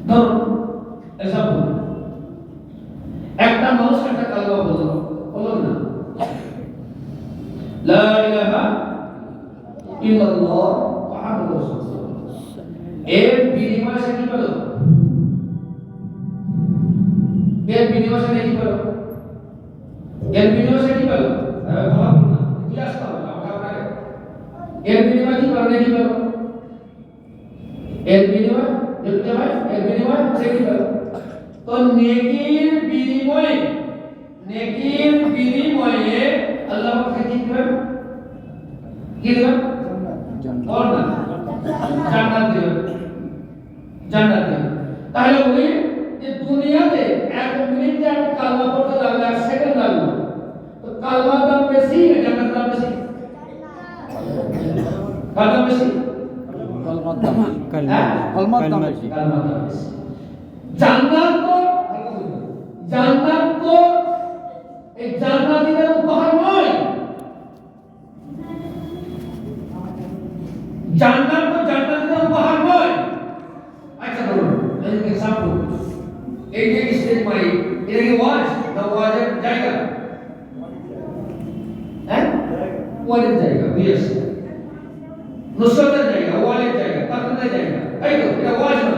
ধরুন এক্সাম্পল, একটা মানুষ একটা কালেমা বলল, বলল না লা ইলাহা ইল্লাল্লাহ মুহাম্মাদুর রাসূলুল্লাহ, এর বিনিময়ে সে কি পেল? এর বিনিময়ে সে কি পেল? এর বিনিময়ে সে কি পেল? বলা না, কি আসতে হবে আপনাকে? এর বিনিময়ে কি পেল? কি পেল? এর বিনিময়ে দেখতে ভাই, এর বিনিময়ে সে কি পেল? তো নেকির বিনিময়ে আল্লাহ পাক কি দিবেন? কি দিবেন? জান্নাত দিবেন। জান্নাত দিবেন। তাহলে বলি যে দুনিয়াতে 1 মিনিট যে আমি কালমা পড়তে লাগলো, 1 সেকেন্ড লাগলো, তো কালমার দাম বেশি না জান্নাতের দাম বেশি? কার দাম বেশি? কালমার দাম বেশি। জান্নাত তো এই জান্নাতীদের উপহার নয়। জান্নাত তো জান্নাতীদের উপহার নয়। আচ্ছা ধরুন এই এক্সাম্পল, এই যে স্টেজ মাইক, এটা কি ওয়াজ না ওয়াজের জায়গা? হ্যাঁ, ওয়াজের জায়গা, বুঝেছি। নুসরতের জায়গা, ওয়াজের জায়গা, তাকরীরের জায়গা, তাই তো? এটা ওয়াজ না।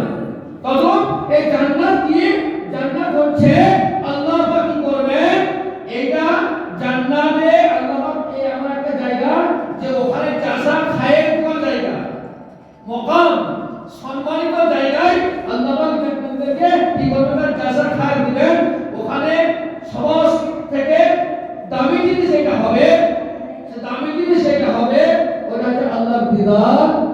তখন এই জান্নাত কি? জান্নাত হচ্ছে আল্লাহ পাক কি করবেন? এটা জান্নাতে আল্লাহ পাক এই এমন একটা জায়গা যে ওখানে চাষা খায়ের কোন জায়গা, মকাম, সম্মানিত জায়গায় আল্লাহ পাক জান্নাতকে কি করবেন? চাষা খায়ের দিবেন। ওখানে সমস্ত থেকে দামি জিনিস এটা হবে, সে দামি জিনিস এটা হবে, ওটা হচ্ছে আল্লাহর দিদার।